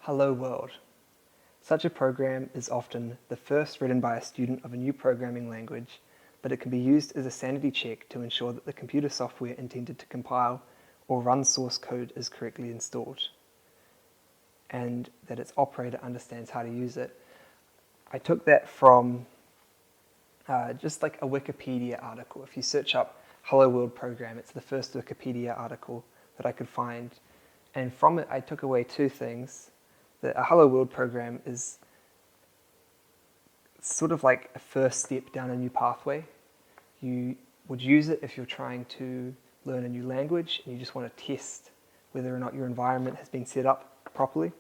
Hello World. Such a program is often the first written by a student of a new programming language, but it can be used as a sanity check to ensure that the computer software intended to compile or run source code is correctly installed, and that its operator understands how to use it. I took that from just like a Wikipedia article. If you search up Hello World program, it's the first Wikipedia article that I could find. And from it, I took away two things. That a Hello World program is sort of like a first step down a new pathway. You would use it if you're trying to learn a new language and you just want to test whether or not your environment has been set up properly.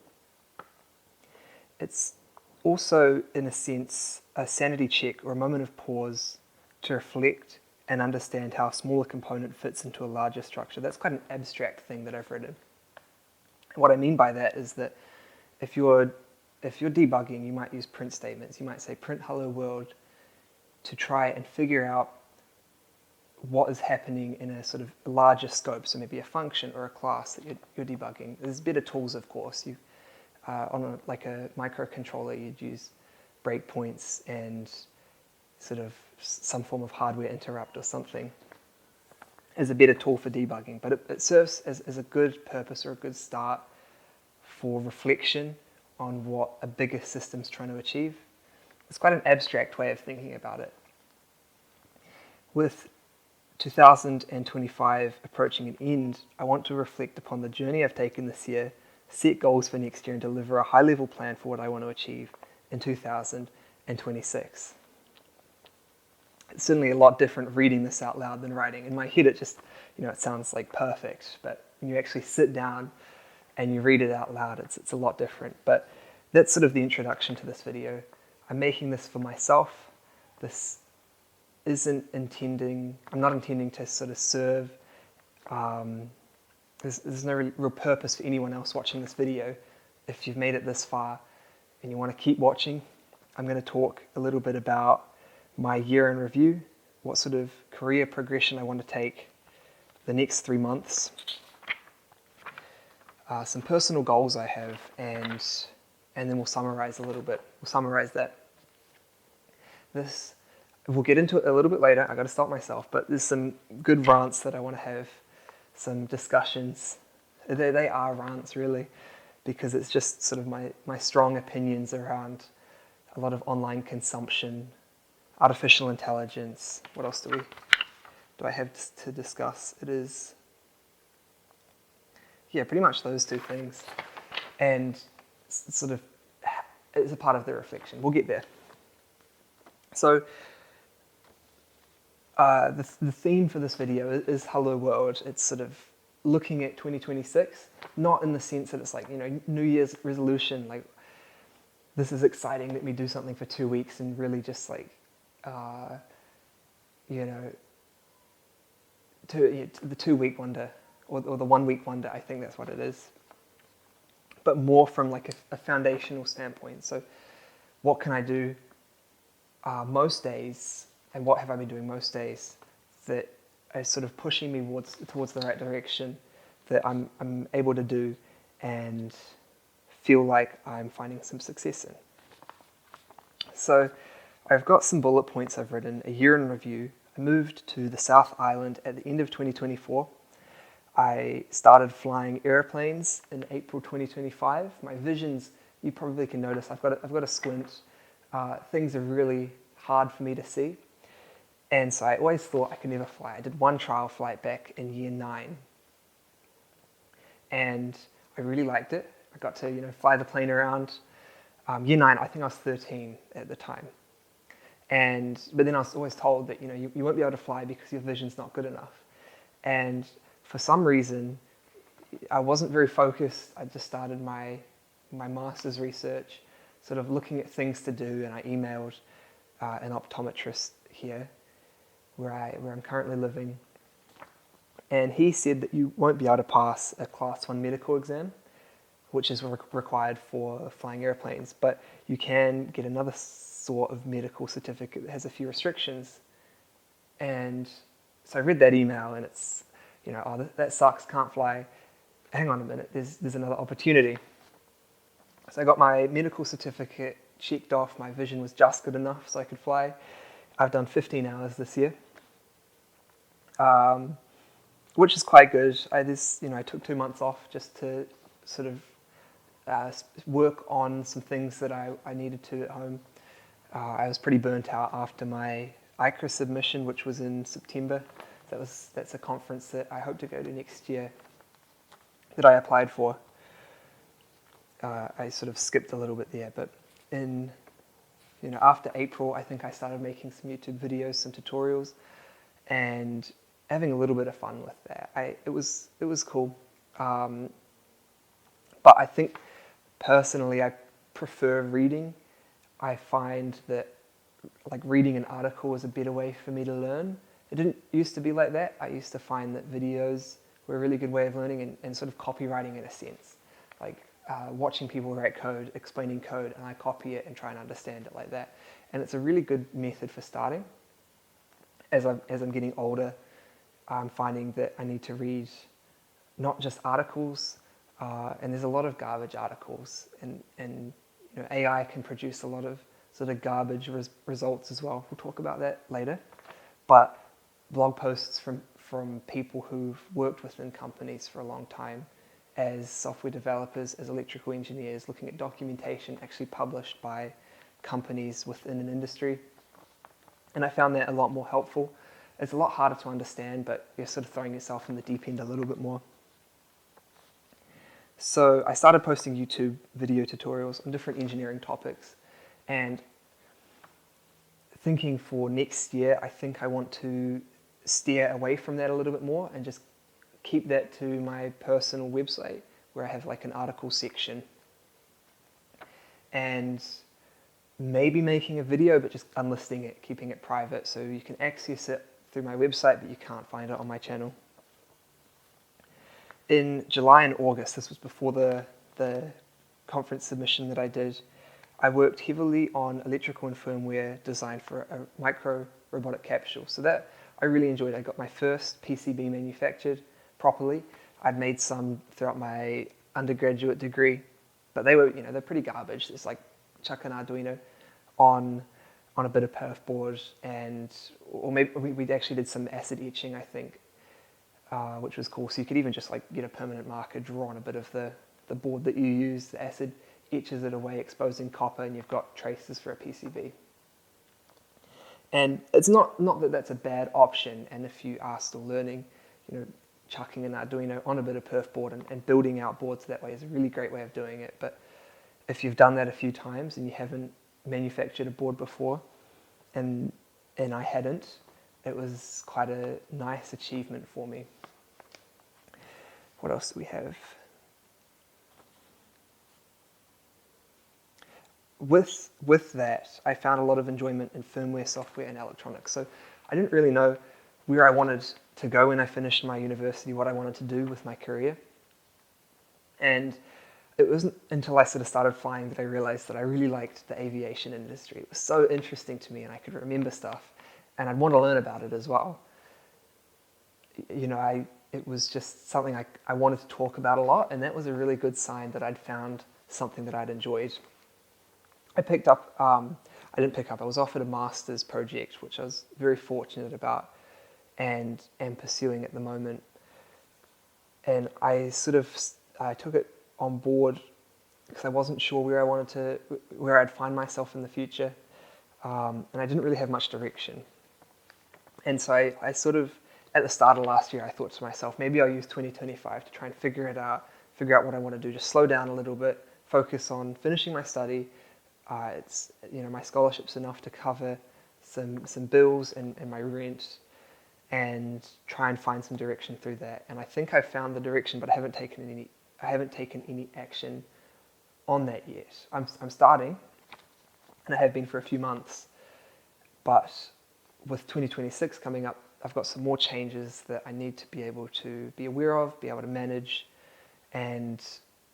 It's also, in a sense, a sanity check or a moment of pause to reflect and understand how a smaller component fits into a larger structure. That's quite an abstract thing that I've written. What I mean by that is that if you're debugging, you might use print statements. You might say print hello world to try and figure out what is happening in a sort of larger scope, so maybe a function or a class that you're debugging. There's better tools, of course. On like a microcontroller, you'd use breakpoints and sort of some form of hardware interrupt or something as a better tool for debugging, but it serves as a good purpose or a good start for reflection on what a bigger system's trying to achieve. It's quite an abstract way of thinking about it. With 2025 approaching an end, I want to reflect upon the journey I've taken this year, set goals for next year, and deliver a high-level plan for what I want to achieve in 2026. It's certainly a lot different reading this out loud than writing. In my head, it just, it sounds like perfect, but when you actually sit down and you read it out loud, it's a lot different. But that's sort of the introduction to this video. I'm making this for myself. This I'm not intending to sort of serve. There's no real purpose for anyone else watching this video. If you've made it this far and you want to keep watching, I'm going to talk a little bit about my year in review, what sort of career progression I want to take the next 3 months, some personal goals I have, and then we'll summarize a little bit. We'll summarize that. We'll get into it a little bit later. I got to stop myself, but there's some good rants that I want to have, some discussions. They are rants, really, because it's just sort of my strong opinions around a lot of online consumption, artificial intelligence. What else do I have to discuss? It is, pretty much those two things. And sort of, it's a part of the reflection. We'll get there. So, the theme for this video is Hello World. It's sort of looking at 2026, not in the sense that it's like, New Year's resolution, like, this is exciting, let me do something for 2 weeks and really just like, the 2 week wonder or the 1 week wonder, I think that's what it is. But more from like a foundational standpoint. So what can I do most days, and what have I been doing most days that is sort of pushing me towards the right direction, that I'm able to do and feel like I'm finding some success in. So I've got some bullet points I've written, a year in review. I moved to the South Island at the end of 2024. I started flying airplanes in April 2025. My visions, you probably can notice, I've got a squint. Things are really hard for me to see. And so I always thought I could never fly. I did one trial flight back in year 9. And I really liked it. I got to, fly the plane around. Year 9, I think I was 13 at the time. But then I was always told that, you won't be able to fly because your vision's not good enough. And for some reason, I wasn't very focused. I just started my master's research, sort of looking at things to do, and I emailed an optometrist here, where I'm currently living. And he said that you won't be able to pass a Class 1 medical exam, which is required for flying airplanes, but you can get another sort of medical certificate that has a few restrictions. And so I read that email, and it's, that sucks, can't fly. Hang on a minute, there's another opportunity. So I got my medical certificate checked off. My vision was just good enough so I could fly. I've done 15 hours this year, which is quite good. I took 2 months off just to sort of work on some things that I needed to at home. I was pretty burnt out after my ICRA submission, which was in September. That's a conference that I hope to go to next year that I applied for. I sort of skipped a little bit there, but after April, I think I started making some YouTube videos, some tutorials, and having a little bit of fun with that. It was cool, but I think personally I prefer reading. I find that reading an article is a better way for me to learn. It didn't used to be like that. I used to find that videos were a really good way of learning and sort of copywriting in a sense. Watching people write code, explaining code, and I copy it and try and understand it like that. And it's a really good method for starting. As I'm getting older, I'm finding that I need to read not just articles, and there's a lot of garbage articles, and AI can produce a lot of sort of garbage results as well. We'll talk about that later. But blog posts from people who've worked within companies for a long time, as software developers, as electrical engineers, looking at documentation actually published by companies within an industry. And I found that a lot more helpful. It's a lot harder to understand, but you're sort of throwing yourself in the deep end a little bit more. So I started posting YouTube video tutorials on different engineering topics, and thinking for next year, I think I want to steer away from that a little bit more and just keep that to my personal website where I have an article section, and maybe making a video but just unlisting it, keeping it private so you can access it through my website but you can't find it on my channel. In July and August, this was before the conference submission that I did, I worked heavily on electrical and firmware design for a micro robotic capsule. So that I really enjoyed. I got my first PCB manufactured properly. I'd made some throughout my undergraduate degree, but they're pretty garbage. It's like chuck an Arduino on a bit of perf board, or maybe we actually did some acid etching, I think, which was cool. So you could even just get a permanent marker, draw on a bit of the board that you use. The acid etches it away, exposing copper, and you've got traces for a PCB. And it's not that that's a bad option. And if you are still learning, chucking an Arduino on a bit of perf board and building out boards that way is a really great way of doing it. But if you've done that a few times and you haven't manufactured a board before, and I hadn't, it was quite a nice achievement for me. What else do we have? With that, I found a lot of enjoyment in firmware, software, and electronics. So I didn't really know where I wanted to go when I finished my university, what I wanted to do with my career. And it wasn't until I sort of started flying that I realized that I really liked the aviation industry. It was so interesting to me, and I could remember stuff, and I'd want to learn about it as well. It was just something I wanted to talk about a lot, and that was a really good sign that I'd found something that I'd enjoyed. I was offered a master's project, which I was very fortunate about and am pursuing at the moment. And I took it on board because I wasn't sure where I'd find myself in the future. And I didn't really have much direction. And so I sort of, at the start of last year, I thought to myself, maybe I'll use 2025 to try and figure out what I want to do, just slow down a little bit, focus on finishing my study. My scholarship's enough to cover some bills and my rent, and try and find some direction through that. And I think I've found the direction, but I haven't taken any action on that yet. I'm starting, and I have been for a few months, but with 2026 coming up, I've got some more changes that I need to be able to be aware of, be able to manage, and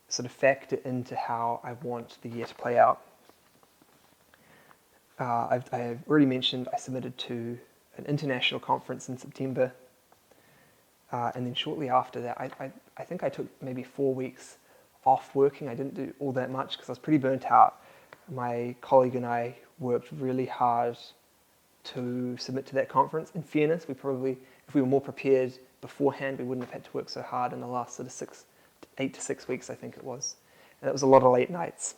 sort of factor into how I want the year to play out. I've already mentioned I submitted to an international conference in September, and then shortly after that, I think I took maybe 4 weeks off working. I didn't do all that much because I was pretty burnt out. My colleague and I worked really hard to submit to that conference. In fairness, if we were more prepared beforehand, we wouldn't have had to work so hard in the last sort of 8 to 6 weeks, I think it was. And it was a lot of late nights.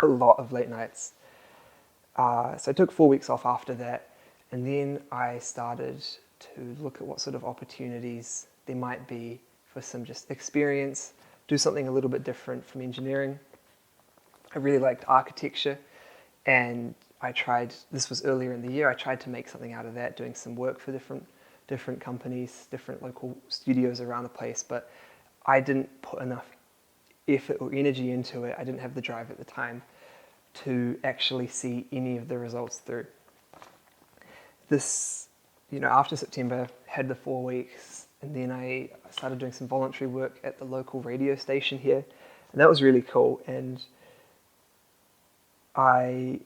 A lot of late nights. So I took 4 weeks off after that, and then I started to look at what sort of opportunities there might be for some just experience, do something a little bit different from engineering. I really liked architecture, and this was earlier in the year, I tried to make something out of that, doing some work for different companies, different local studios around the place, but I didn't put enough effort or energy into it. I didn't have the drive at the time to actually see any of the results through. This, after September, had the 4 weeks, and then I started doing some voluntary work at the local radio station here, and that was really cool. And I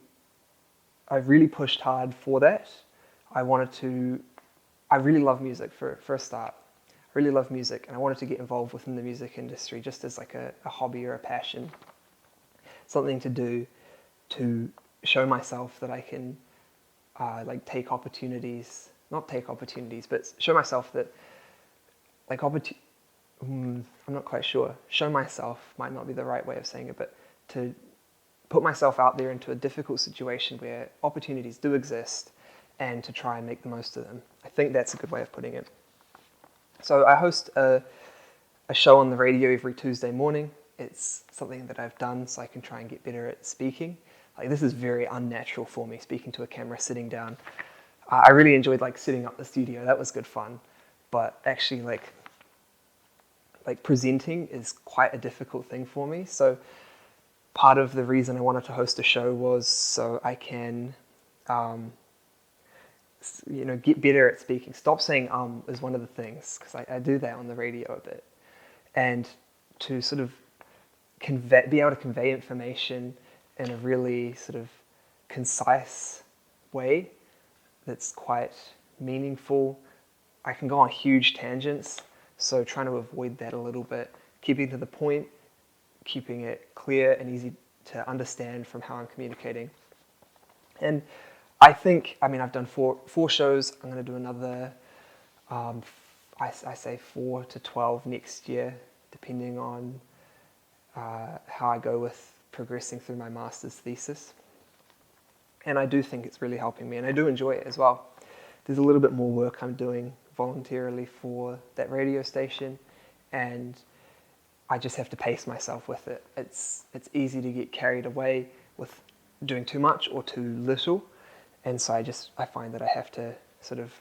really pushed hard for that. I really love music for a start. I really love music, and I wanted to get involved within the music industry just as like a hobby or a passion, something to do to show myself that I can take opportunities, not take opportunities, but show myself that I'm not quite sure. Show myself might not be the right way of saying it, but to put myself out there into a difficult situation where opportunities do exist and to try and make the most of them. I think that's a good way of putting it. So I host a show on the radio every Tuesday morning. It's something that I've done so I can try and get better at speaking. This is very unnatural for me, speaking to a camera, sitting down. I really enjoyed setting up the studio. That was good fun. But actually presenting is quite a difficult thing for me. So part of the reason I wanted to host a show was so I can get better at speaking. Stop saying is one of the things, because I do that on the radio a bit. And to sort of be able to convey information in a really sort of concise way that's quite meaningful. I can go on huge tangents, so trying to avoid that a little bit, keeping to the point, keeping it clear and easy to understand from how I'm communicating. And I think, I've done four shows. I'm going to do another, I say 4 to 12 next year, depending on how I go with progressing through my master's thesis. And I do think it's really helping me, and I do enjoy it as well. There's a little bit more work I'm doing voluntarily for that radio station, and I just have to pace myself with it. It's easy to get carried away with doing too much or too little, and so I find that I have to sort of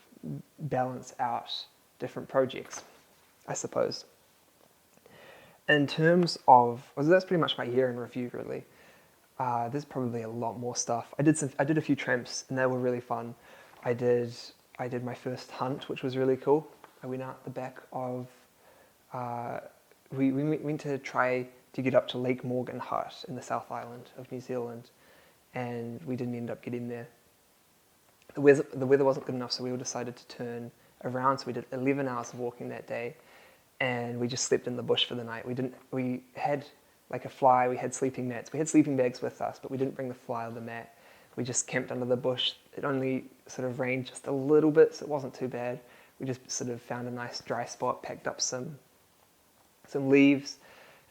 balance out different projects, I suppose. In terms of, that's pretty much my year in review, really. There's probably a lot more stuff. I did a few tramps, and they were really fun. I did my first hunt, which was really cool. I went out the back of, we went to try to get up to Lake Morgan Hut in the South Island of New Zealand, and we didn't end up getting there. The weather wasn't good enough, so we all decided to turn around. So we did 11 hours of walking that day, and we just slept in the bush for the night. We had like a fly, we had sleeping mats, we had sleeping bags with us, but we didn't bring the fly or the mat. We just camped under the bush. It only sort of rained just a little bit, so it wasn't too bad. We just sort of found a nice dry spot, packed up some leaves,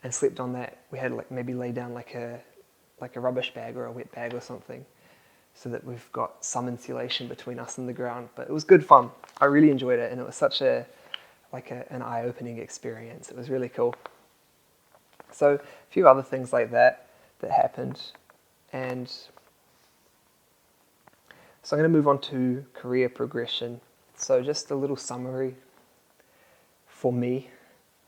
and slept on that. We had maybe lay down like a rubbish bag or a wet bag or something, so that we've got some insulation between us and the ground. But it was good fun. I really enjoyed it, and it was such an eye-opening experience. It was really cool. So a few other things like that happened, and so I'm going to move on to career progression. So just a little summary for me,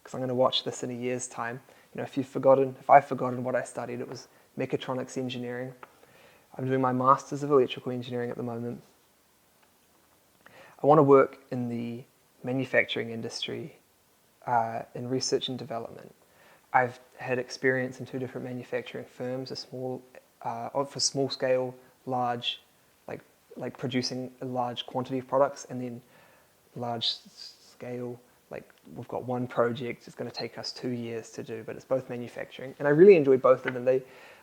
because I'm going to watch this in a year's time. If I've forgotten what I studied, it was mechatronics engineering. I'm doing my Masters of Electrical Engineering at the moment. I want to work in the manufacturing industry, in research and development. I've had experience in 2 different manufacturing firms, for small scale, large, like producing a large quantity of products, and then large scale like we've got one project, it's going to take us 2 years to do, but it's both manufacturing. And I really enjoyed both of them.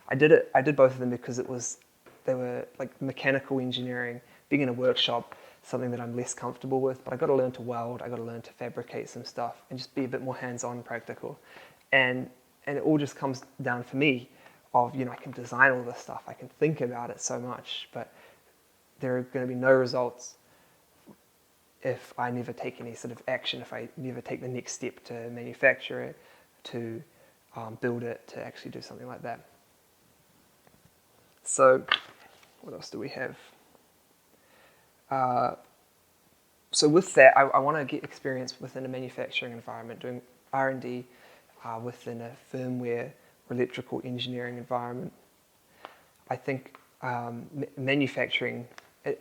I did both of them because they were like mechanical engineering, being in a workshop, something that I'm less comfortable with, but I got to learn to weld, I got to learn to fabricate some stuff and just be a bit more hands-on practical. And it all just comes down for me of, I can design all this stuff, I can think about it so much, but there are going to be no results if I never take any sort of action, if I never take the next step to manufacture it, to build it, to actually do something like that. So what else do we have? So with that, I want to get experience within a manufacturing environment, doing R&D within a firmware or electrical engineering environment. I think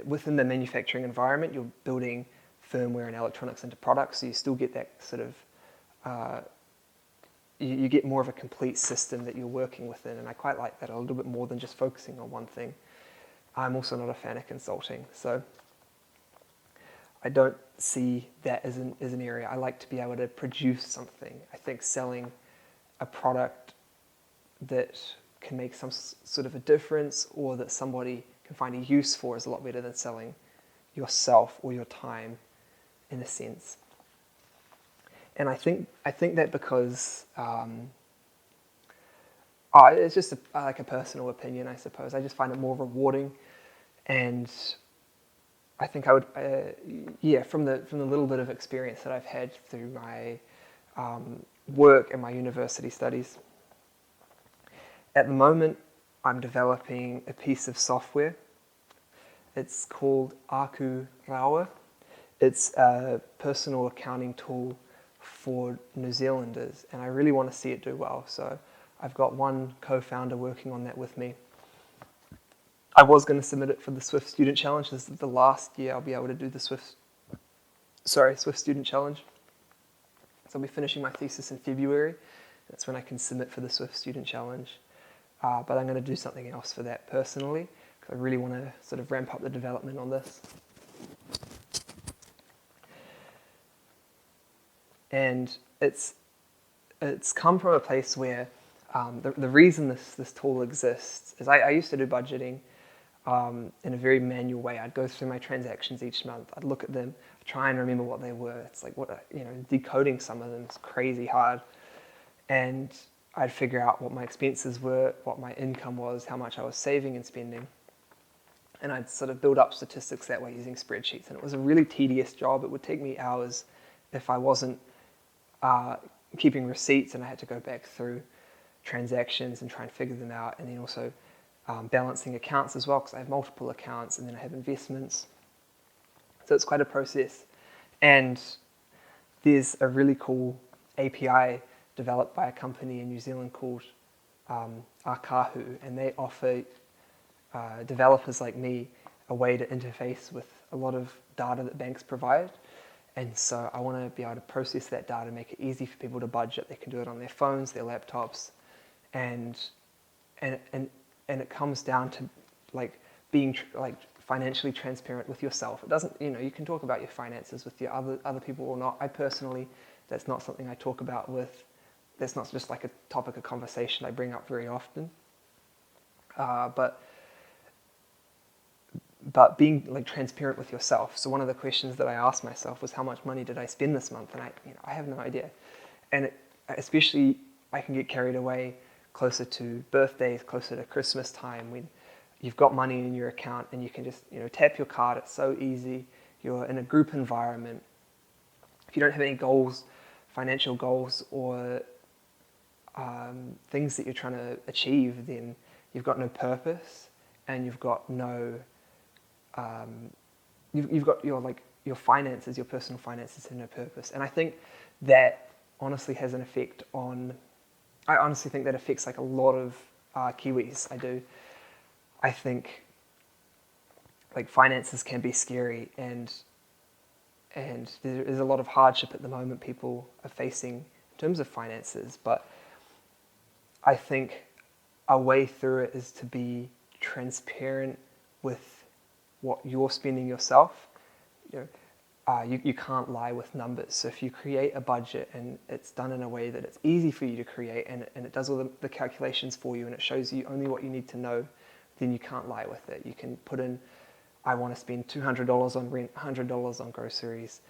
within the manufacturing environment, you're building firmware and electronics into products, so you still get that sort of, you get more of a complete system that you're working within, and I quite like that a little bit more than just focusing on one thing. I'm also not a fan of consulting, so I don't see that as an area. I like to be able to produce something. I think selling a product that can make some sort of a difference or that somebody can find a use for is a lot better than selling yourself or your time, in a sense. And I think that because it's just like a personal opinion, I suppose. I just find it more rewarding, and I think I would, from the little bit of experience that I've had through my work and my university studies. At the moment, I'm developing a piece of software. It's called Aku Rawa. It's a personal accounting tool for New Zealanders, and I really want to see it do well. So I've got one co-founder working on that with me. I was going to submit it for the Swift Student Challenge. This is the last year I'll be able to do the Swift Student Challenge. So I'll be finishing my thesis in February. That's when I can submit for the Swift Student Challenge. But I'm going to do something else for that personally, because I really want to sort of ramp up the development on this. And it's come from a place where the reason this tool exists is I used to do budgeting in a very manual way. I'd go through my transactions each month. I'd look at them, try and remember what they were. It's like decoding some of them is crazy hard. And I'd figure out what my expenses were, what my income was, how much I was saving and spending. And I'd sort of build up statistics that way using spreadsheets. And it was a really tedious job. It would take me hours if I wasn't keeping receipts, and I had to go back through transactions and try and figure them out, and then also balancing accounts as well, because I have multiple accounts, and then I have investments. So it's quite a process. And there's a really cool API developed by a company in New Zealand called Akahu, and they offer developers like me a way to interface with a lot of data that banks provide. And so I want to be able to process that data, make it easy for people to budget. They can do it on their phones, their laptops, and it comes down to like being financially transparent with yourself. It doesn't, you can talk about your finances with your other people or not. I personally, that's not something I talk about with. That's not just like a topic of conversation I bring up very often. But being like transparent with yourself. So one of the questions that I asked myself was, how much money did I spend this month? And I have no idea. And especially I can get carried away closer to birthdays, closer to Christmas time, when you've got money in your account and you can just tap your card. It's so easy. You're in a group environment. If you don't have any goals, financial goals, or things that you're trying to achieve, then you've got no purpose, and you've got no you've got your finances, your personal finances have no purpose. And I think that honestly has an effect on, I honestly think that affects like a lot of Kiwis. I think like finances can be scary, and there is a lot of hardship at the moment people are facing in terms of finances, but I think a way through it is to be transparent with what you're spending yourself. you can't lie with numbers. So if you create a budget and it's done in a way that it's easy for you to create and it does all the calculations for you and it shows you only what you need to know, then you can't lie with it. You can put in, I want to spend $200 on rent, $100 on groceries,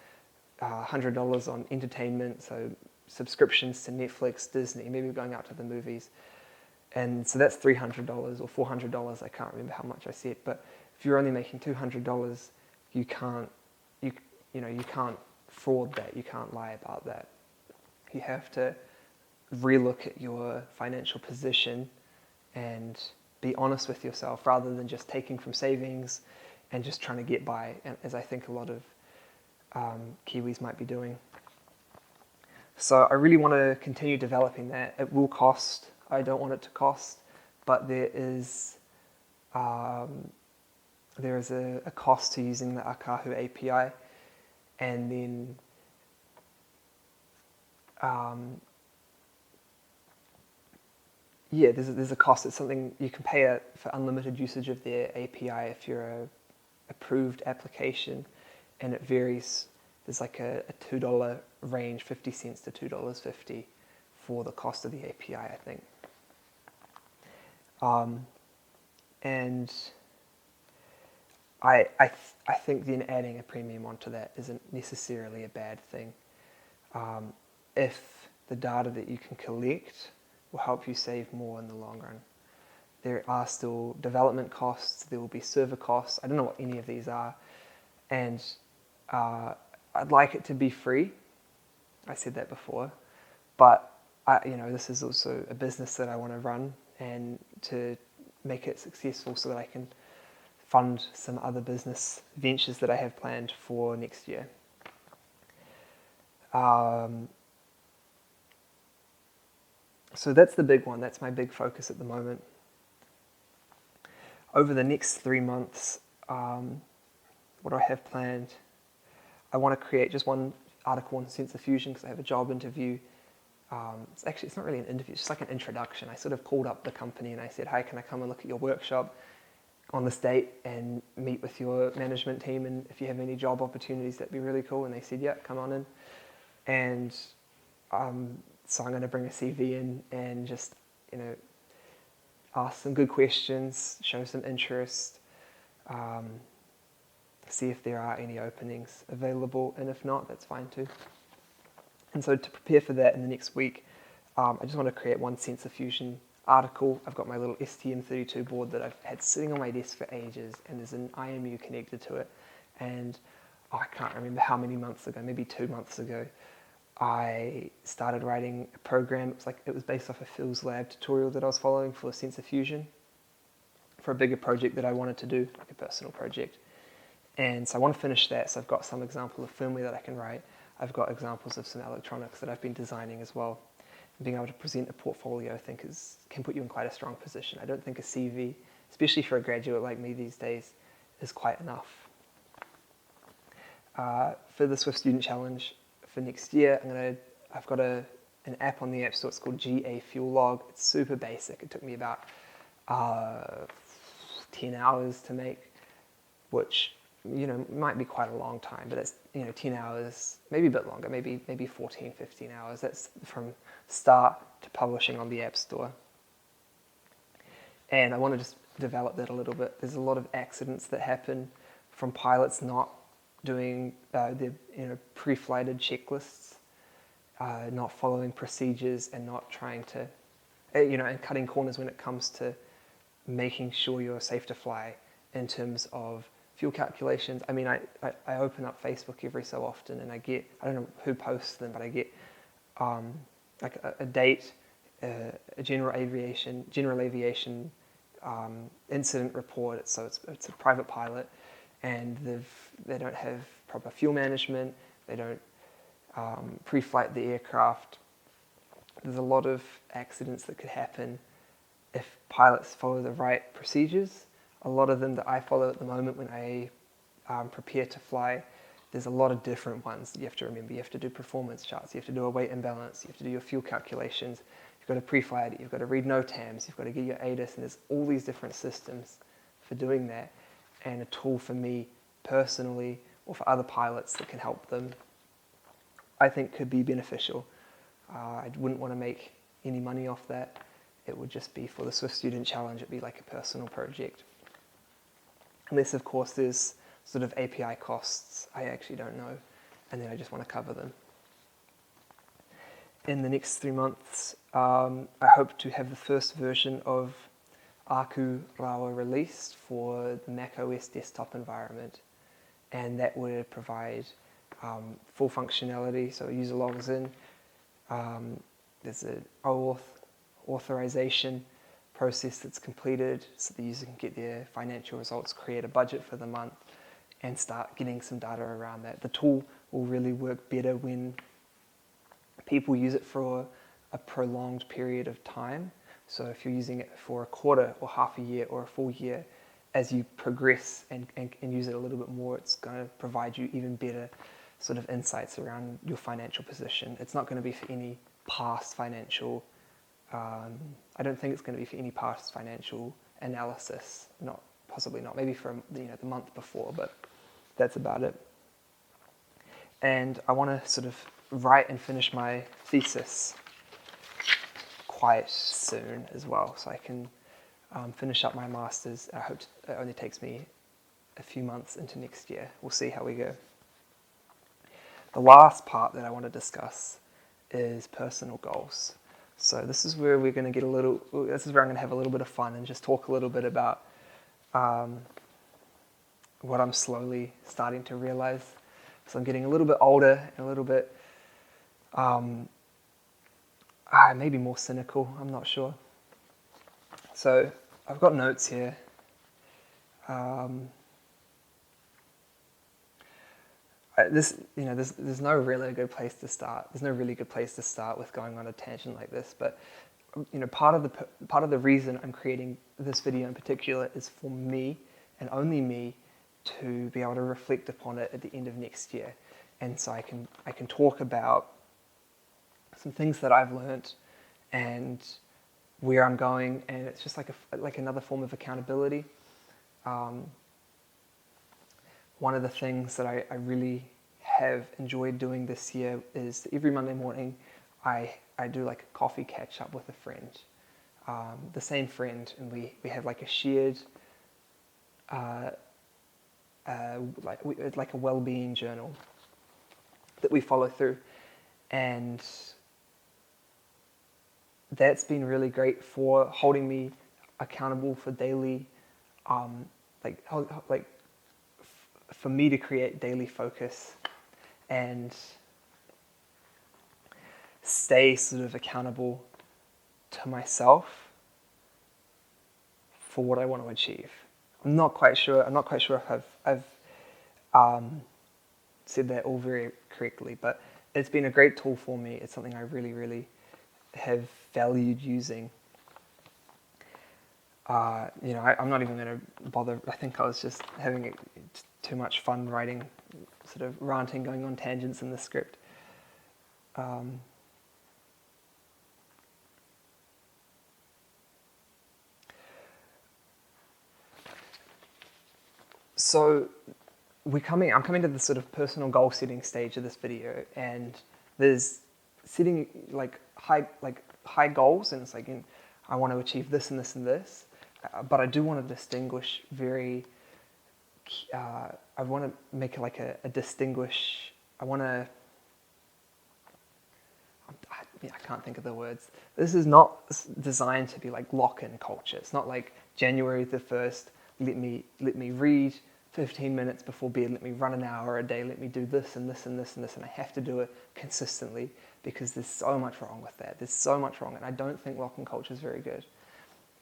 $100 on entertainment, so subscriptions to Netflix, Disney, maybe going out to the movies. And so that's $300 or $400, I can't remember how much I said, but if you're only making $200, you can't fraud that, you can't lie about that. You have to relook at your financial position and be honest with yourself rather than just taking from savings and just trying to get by, as I think a lot of Kiwis might be doing. So I really want to continue developing that. It will cost. I don't want it to cost, but there is a cost to using the Akahu API, and then there's a cost. It's something you can pay for unlimited usage of their API if you're a approved application, and it varies. There's like a $2 range, 50 cents to $2.50 for the cost of the API, I think. And I think then adding a premium onto that isn't necessarily a bad thing. If the data that you can collect will help you save more in the long run. There are still development costs, there will be server costs. I don't know what any of these are. And I'd like it to be free. I said that before. But this is also a business that I want to run and to make it successful so that I can fund some other business ventures that I have planned for next year. So that's the big one. That's my big focus at the moment. Over the next 3 months, what do I have planned? I want to create just one article on Sensor Fusion because I have a job interview. It's not really an interview, it's just like an introduction. I sort of called up the company and I said, hi, can I come and look at your workshop on this date and meet with your management team, and if you have any job opportunities, that'd be really cool. And they said, yeah, come on in. And so I'm going to bring a CV in and just, ask some good questions, show some interest, see if there are any openings available, and if not, that's fine too. And so to prepare for that in the next week, I just want to create one Sensor Fusion article. I've got my little STM32 board that I've had sitting on my desk for ages, and there's an IMU connected to it. And I can't remember how many months ago, maybe 2 months ago, I started writing a program. It was based off a Phil's Lab tutorial that I was following for Sensor Fusion for a bigger project that I wanted to do, like a personal project. And so I want to finish that, so I've got some example of firmware that I can write. I've got examples of some electronics that I've been designing as well. And being able to present a portfolio, I think, can put you in quite a strong position. I don't think a CV, especially for a graduate like me these days, is quite enough. For the Swift Student Challenge for next year, I've got an app on the App Store. It's called GA Fuel Log. It's super basic. It took me about 10 hours to make, which might be quite a long time, but it's 10 hours, maybe a bit longer, maybe 14, 15 hours. That's from start to publishing on the App Store. And I want to just develop that a little bit. There's a lot of accidents that happen from pilots not doing their pre-flighted checklists, not following procedures, and not trying to, and cutting corners when it comes to making sure you're safe to fly in terms of fuel calculations. I mean, I open up Facebook every so often, and I don't know who posts them, but I get like a date, a general aviation incident report. So it's a private pilot, and they don't have proper fuel management. They don't pre-flight the aircraft. There's a lot of accidents that could happen if pilots follow the right procedures. A lot of them that I follow at the moment when I prepare to fly, there's a lot of different ones that you have to remember. You have to do performance charts, you have to do a weight imbalance, you have to do your fuel calculations, you've got to pre-flight it, you've got to read NOTAMs, you've got to get your ATIS, and there's all these different systems for doing that. And a tool for me personally or for other pilots that can help them, I think could be beneficial. I wouldn't want to make any money off that. It would just be for the Swift Student Challenge, it'd be like a personal project. Unless, of course, there's sort of API costs, I actually don't know, and then I just want to cover them. In the next 3 months, I hope to have the first version of Aku Rawa released for the macOS desktop environment, and that would provide full functionality. So a user logs in, there's an OAuth authorization process that's completed, so the user can get their financial results, create a budget for the month, and start getting some data around that. The tool will really work better when people use it for a prolonged period of time. So if you're using it for a quarter or half a year or a full year, as you progress and use it a little bit more, it's going to provide you even better sort of insights around your financial position. It's not going to be for any past financial, I don't think it's going to be for any past financial analysis, possibly not, maybe for the month before, but that's about it. And I want to sort of write and finish my thesis quite soon as well, so I can finish up my master's. I hope it only takes me a few months into next year. We'll see how we go. The last part that I want to discuss is personal goals. So this is where we're going to this is where I'm going to have a little bit of fun and just talk a little bit about what I'm slowly starting to realize. So I'm getting a little bit older and a little bit maybe more cynical, I'm not sure. So I've got notes here. There's no really good place to start. There's no really good place to start with going on a tangent like this. But part of the reason I'm creating this video in particular is for me and only me to be able to reflect upon it at the end of next year, and so I can talk about some things that I've learned and where I'm going, and it's just like another form of accountability. One of the things that I really have enjoyed doing this year is every Monday morning I do like a coffee catch up with a friend, the same friend, and we have like a shared like a well-being journal that we follow through, and that's been really great for holding me accountable for daily, for me to create daily focus and stay sort of accountable to myself for what I want to achieve. I'm not quite sure if I've said that all very correctly, but it's been a great tool for me. It's something I really, really have valued using. I'm not even going to bother. I think I was just having too much fun writing, sort of ranting, going on tangents in the script. So I'm coming to the sort of personal goal setting stage of this video, and there's setting like high goals, and it's like I want to achieve this and this and this, but I do want to distinguish I want to make like a distinguish. I can't think of the words. This is not designed to be like lock-in culture. It's not like January the 1st, let me read 15 minutes before bed, let me run an hour a day, let me do this and this and this and this, and I have to do it consistently, because there's so much wrong with that. There's so much wrong, and I don't think lock-in culture is very good.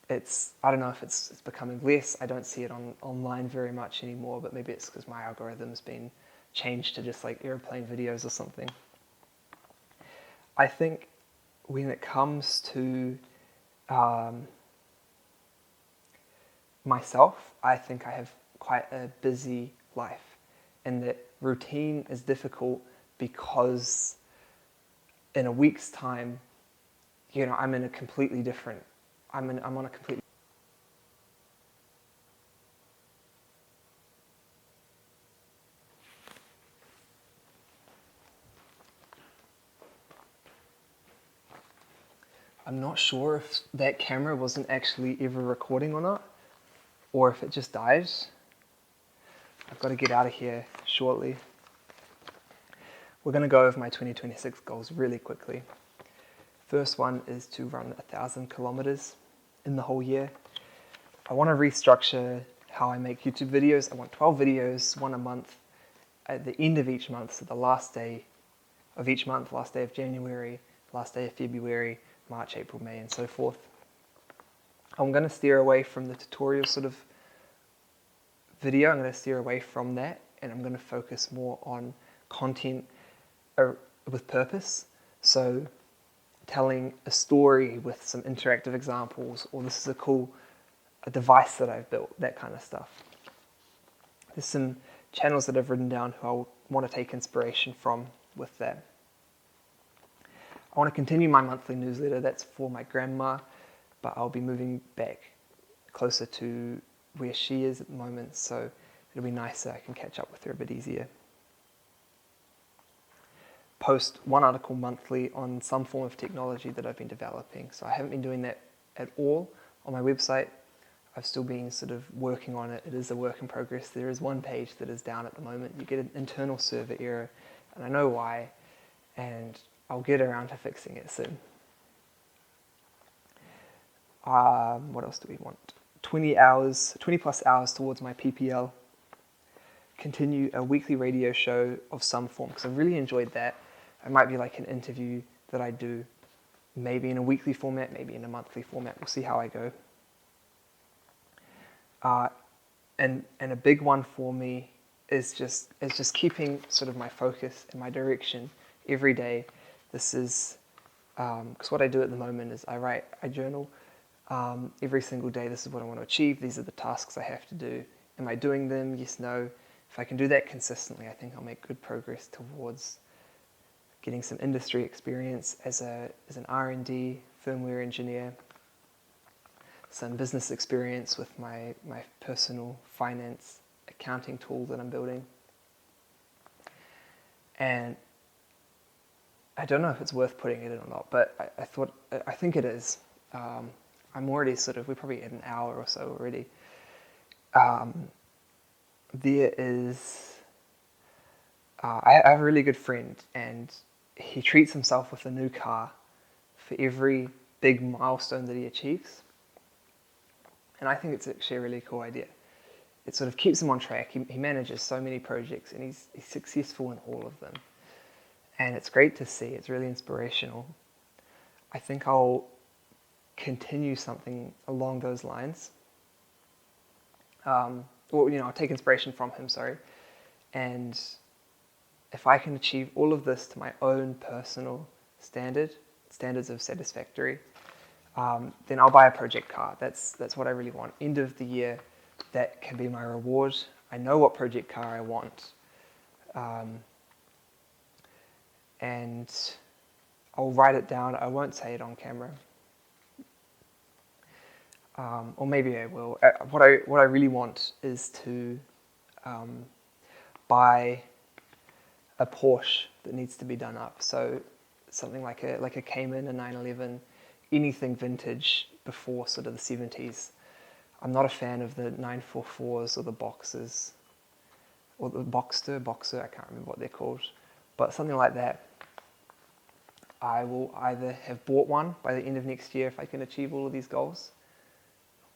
I don't know if it's becoming less. I don't see it online very much anymore, but maybe it's because my algorithm's been changed to just like airplane videos or something. I think when it comes to myself, I think I have quite a busy life, and that routine is difficult because in a week's time, I'm in a completely different. I'm on a completely. I'm not sure if that camera wasn't actually ever recording or not, or if it just died. I've got to get out of here shortly. We're going to go over my 2026 goals really quickly. First one is to run 1,000 kilometers in the whole year. I want to restructure how I make YouTube videos. I want 12 videos, one a month. At the end of each month, so the last day of each month, last day of January, last day of February, March, April, May, and so forth. I'm going to steer away from the tutorial sort of video. I'm going to steer away from that, and I'm going to focus more on content with purpose. So telling a story with some interactive examples, or this is a device that I've built, that kind of stuff. There's some channels that I've written down who I want to take inspiration from with that. I want to continue my monthly newsletter. That's for my grandma, but I'll be moving back closer to where she is at the moment, so it'll be nicer. I can catch up with her a bit easier. Post one article monthly on some form of technology that I've been developing. So I haven't been doing that at all on my website. I've still been sort of working on it. It is a work in progress. There is one page that is down at the moment. You get an internal server error, and I know why, and I'll get around to fixing it soon. What else do we want? 20 plus hours towards my PPL. Continue a weekly radio show of some form, because I really enjoyed that. It might be like an interview that I do, maybe in a weekly format, maybe in a monthly format. We'll see how I go. And a big one for me is just keeping sort of my focus and my direction every day. This is because what I do at the moment is I journal every single day. This is what I want to achieve. These are the tasks I have to do. Am I doing them? Yes, no. If I can do that consistently, I think I'll make good progress towards getting some industry experience as an R&D firmware engineer, some business experience with my personal finance accounting tool that I'm building. And I don't know if it's worth putting it in or not, but I think it is. I'm already we're probably at an hour or so already. There is, I have a really good friend, and he treats himself with a new car for every big milestone that he achieves. And I think it's actually a really cool idea. It sort of keeps him on track. He manages so many projects, and he's successful in all of them. And it's great to see. It's really inspirational. I think I'll continue something along those lines. I'll take inspiration from him, and if I can achieve all of this to my own personal standards of satisfactory, then I'll buy a project car. That's what I really want. End of the year, that can be my reward. I know what project car I want, and I'll write it down. I won't say it on camera. Or maybe I will. What I really want is to buy a Porsche that needs to be done up. So something like a Cayman, a 911, anything vintage before sort of the 70s. I'm not a fan of the 944s or the Boxers or the Boxster, I can't remember what they're called, but something like that. I will either have bought one by the end of next year if I can achieve all of these goals,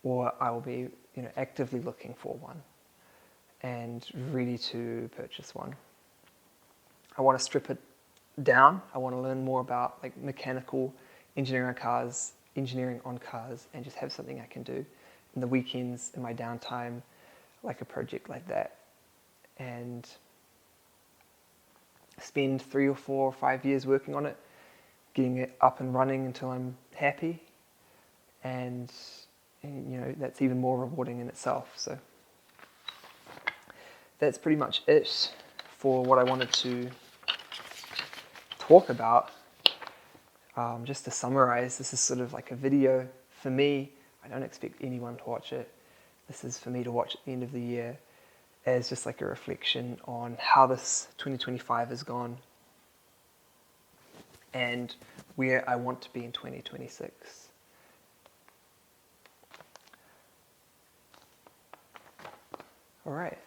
or I will be actively looking for one and ready to purchase one. I want to strip it down. I want to learn more about like mechanical engineering on cars, and just have something I can do in the weekends, in my downtime, like a project like that, and spend 3 or 4 or 5 years working on it, getting it up and running until I'm happy, and that's even more rewarding in itself. So that's pretty much it for what I wanted to talk about. Just to summarize, this is sort of like a video for me. I don't expect anyone to watch it. This is for me to watch at the end of the year as just like a reflection on how this 2025 has gone. and where I want to be in 2026. All right.